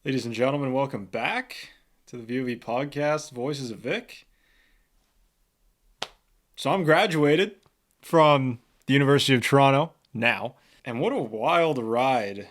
Ladies and gentlemen, welcome back to the VoV Podcast, Voices of Vic. So I'm graduated from the University of Toronto now, and what a wild ride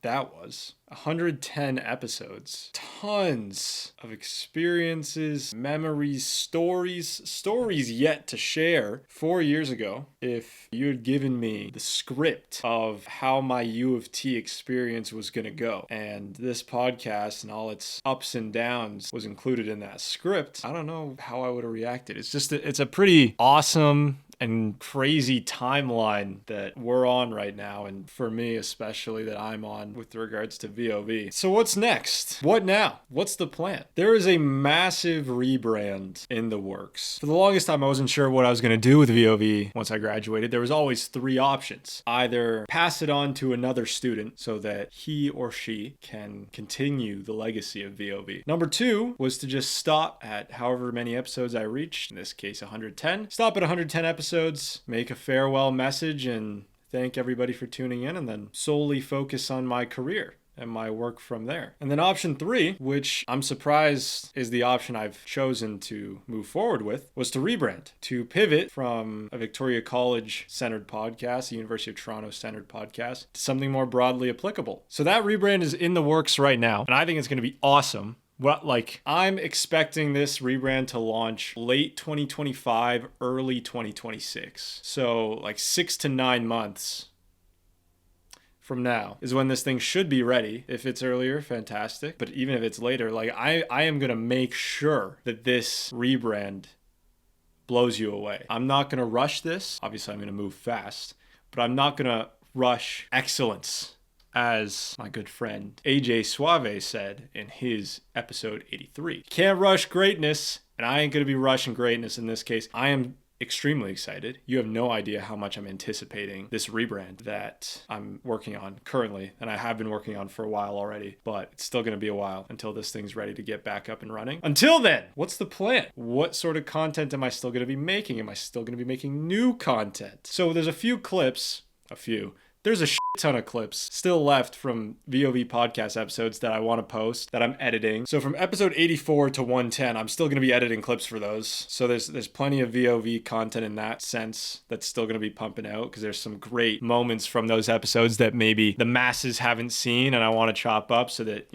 that was. 110 episodes, tons of experiences, memories, stories yet to share. 4 years ago, if you had given me the script of how my U of T experience was going to go, and this podcast and all its ups and downs was included in that script, I don't know how I would have reacted. It's a pretty awesome and crazy timeline that we're on right now, and for me especially that I'm on with regards to VoV. So what's next? What now? What's the plan? There is a massive rebrand in the works. For the longest time, I wasn't sure what I was going to do with VoV once I graduated. There was always three options. Either pass it on to another student so that he or she can continue the legacy of VoV. Number two was to just stop at however many episodes I reached, in this case 110. Stop at 110 episodes, make a farewell message, and thank everybody for tuning in, and then solely focus on my career and my work from there. And then option three, which I'm surprised is the option I've chosen to move forward with, was to rebrand, to pivot from a Victoria College centered podcast, a University of Toronto centered podcast, to something more broadly applicable. So that rebrand is in the works right now, and I think it's going to be awesome. Well, I'm expecting this rebrand to launch late 2025, early 2026. So 6 to 9 months from now is when this thing should be ready. If it's earlier, fantastic. But even if it's later, I am going to make sure that this rebrand blows you away. I'm not going to rush this. Obviously, I'm going to move fast, but I'm not going to rush excellence. As my good friend AJ Suave said in his episode 83. Can't rush greatness, and I ain't going to be rushing greatness in this case. I am extremely excited. You have no idea how much I'm anticipating this rebrand that I'm working on currently, and I have been working on for a while already, but it's still going to be a while until this thing's ready to get back up and running. Until then, what's the plan? What sort of content am I still going to be making? Am I still going to be making new content? So there's There's a shit ton of clips still left from VoV podcast episodes that I want to post, that I'm editing. So from episode 84 to 110, I'm still going to be editing clips for those. So there's plenty of VoV content in that sense that's still going to be pumping out, because there's some great moments from those episodes that maybe the masses haven't seen, and I want to chop up so that,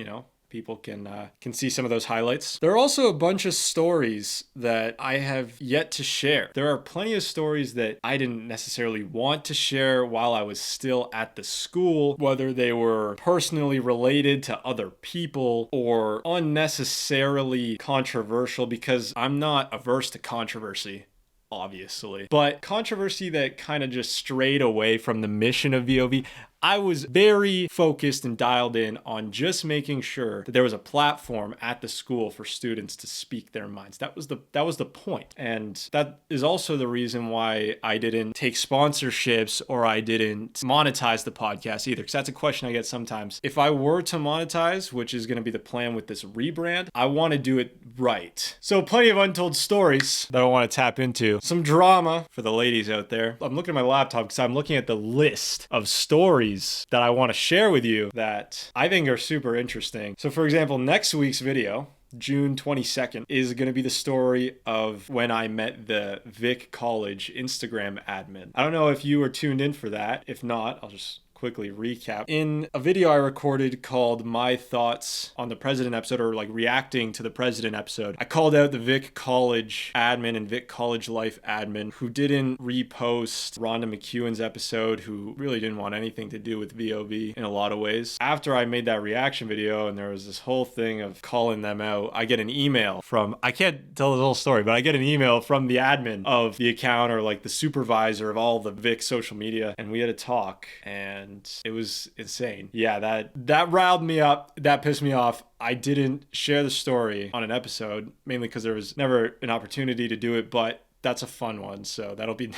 people can see some of those highlights. There are also a bunch of stories that I have yet to share. There are plenty of stories that I didn't necessarily want to share while I was still at the school, whether they were personally related to other people or unnecessarily controversial, because I'm not averse to controversy, obviously. But controversy that kind of just strayed away from the mission of VoV. I was very focused and dialed in on just making sure that there was a platform at the school for students to speak their minds. That was the point. And that is also the reason why I didn't take sponsorships or I didn't monetize the podcast either. Because that's a question I get sometimes. If I were to monetize, which is going to be the plan with this rebrand, I want to do it right. So plenty of untold stories that I want to tap into. Some drama for the ladies out there. I'm looking at my laptop because I'm looking at the list of stories that I want to share with you that I think are super interesting. So for example, next week's video, June 22nd, is going to be the story of when I met the Vic College Instagram admin. I don't know if you were tuned in for that. If not, I'll just quickly recap. In a video I recorded called My Thoughts on the President episode, or reacting to the President episode, I called out the Vic College admin and Vic College Life admin who didn't repost Rhonda McEwen's episode, who really didn't want anything to do with VoV in a lot of ways. After I made that reaction video and there was this whole thing of calling them out, I get an email from, I can't tell the whole story, but I get an email from the admin of the account, or the supervisor of all the Vic social media, and we had a talk, and it was insane. Yeah, that riled me up. That pissed me off. I didn't share the story on an episode, mainly because there was never an opportunity to do it, but that's a fun one. So that'll be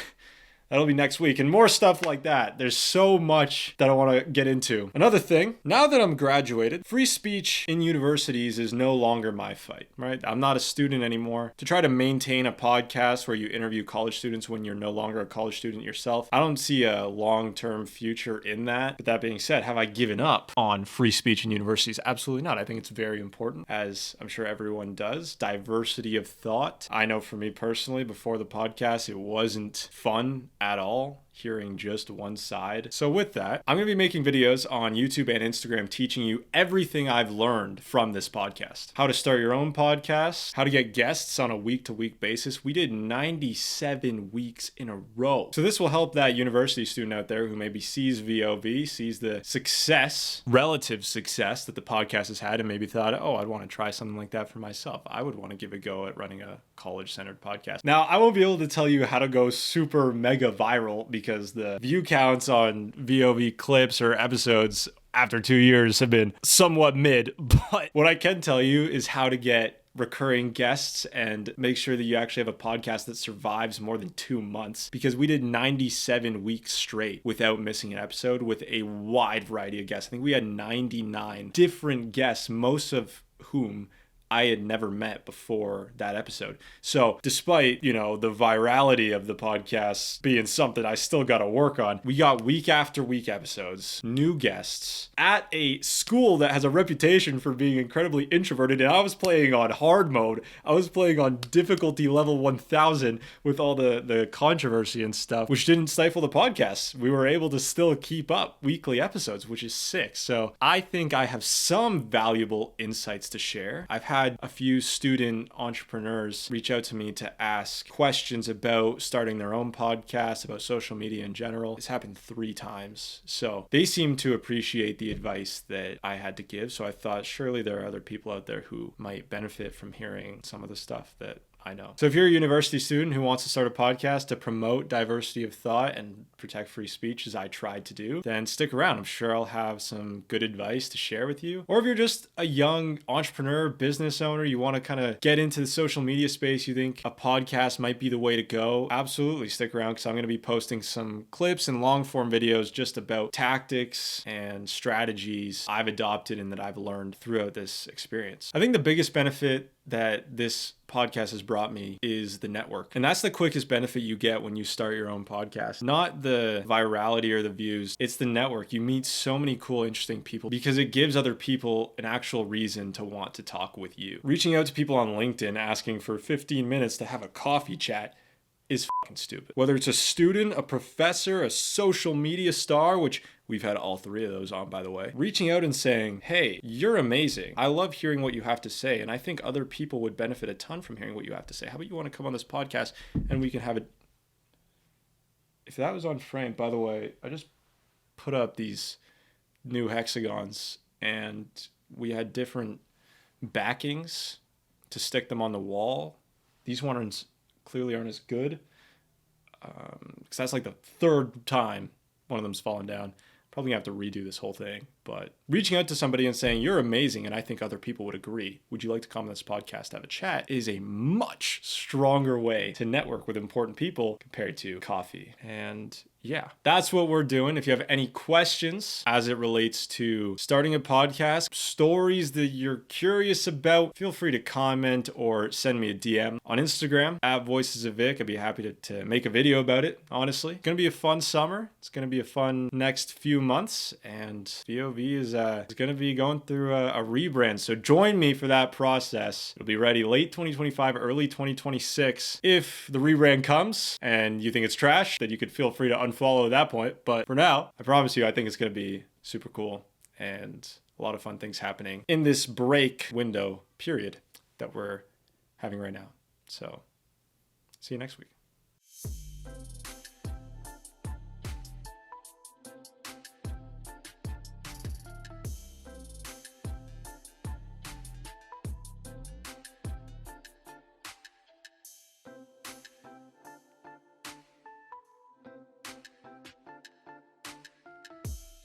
That'll be next week. And more stuff like that. There's so much that I want to get into. Another thing, now that I'm graduated, free speech in universities is no longer my fight, right? I'm not a student anymore. To try to maintain a podcast where you interview college students when you're no longer a college student yourself, I don't see a long-term future in that. But that being said, have I given up on free speech in universities? Absolutely not. I think it's very important, as I'm sure everyone does. Diversity of thought. I know for me personally, before the podcast, it wasn't fun at all hearing just one side. So with that, I'm going to be making videos on YouTube and Instagram teaching you everything I've learned from this podcast. How to start your own podcast, how to get guests on a week-to-week basis. We did 97 weeks in a row. So this will help that university student out there who maybe sees VOV, sees the success, relative success that the podcast has had, and maybe thought, oh, I'd want to try something like that for myself. I would want to give a go at running a college-centered podcast. Now, I won't be able to tell you how to go super mega viral because the view counts on VOV clips or episodes after 2 years have been somewhat mid. But what I can tell you is how to get recurring guests and make sure that you actually have a podcast that survives more than 2 months, because we did 97 weeks straight without missing an episode with a wide variety of guests. I think we had 99 different guests, most of whom I had never met before that episode. So despite, the virality of the podcast being something I still got to work on, we got week after week episodes, new guests at a school that has a reputation for being incredibly introverted. And I was playing on hard mode. I was playing on difficulty level 1000 with all the controversy and stuff, which didn't stifle the podcast. We were able to still keep up weekly episodes, which is sick. So I think I have some valuable insights to share. I've had a few student entrepreneurs reach out to me to ask questions about starting their own podcast, about social media in general. It's happened 3 times. So they seem to appreciate the advice that I had to give. So I thought surely there are other people out there who might benefit from hearing some of the stuff that I know. So if you're a university student who wants to start a podcast to promote diversity of thought and protect free speech, as I tried to do, then stick around. I'm sure I'll have some good advice to share with you. Or if you're just a young entrepreneur, business owner, you want to kind of get into the social media space, you think a podcast might be the way to go, absolutely stick around, because I'm going to be posting some clips and long form videos just about tactics and strategies I've adopted and that I've learned throughout this experience. I think the biggest benefit that this podcast has brought me is the network. And that's the quickest benefit you get when you start your own podcast. Not the virality or the views, it's the network. You meet so many cool, interesting people because it gives other people an actual reason to want to talk with you. Reaching out to people on LinkedIn asking for 15 minutes to have a coffee chat is fucking stupid. Whether it's a student, a professor, a social media star, which we've had all 3 of those on, by the way, reaching out and saying, hey, you're amazing. I love hearing what you have to say. And I think other people would benefit a ton from hearing what you have to say. How about you want to come on this podcast and we can have it? If that was on frame, by the way, I just put up these new hexagons and we had different backings to stick them on the wall. These ones clearly aren't as good because that's like the 3rd time one of them's fallen down. Probably gonna have to redo this whole thing, but reaching out to somebody and saying, you're amazing, and I think other people would agree. Would you like to come on this podcast, have a chat? Is a much stronger way to network with important people compared to coffee. And yeah, that's what we're doing. If you have any questions as it relates to starting a podcast, stories that you're curious about, feel free to comment or send me a DM on Instagram at Voices of Vic. I'd be happy to make a video about it, honestly. It's going to be a fun summer. It's going to be a fun next few months, and VOV is going to be going through a rebrand. So join me for that process. It'll be ready late 2025, early 2026. If the rebrand comes and you think it's trash, then you could feel free to unfollow at that point. But for now, I promise you, I think it's going to be super cool and a lot of fun things happening in this break window period that we're having right now. So see you next week.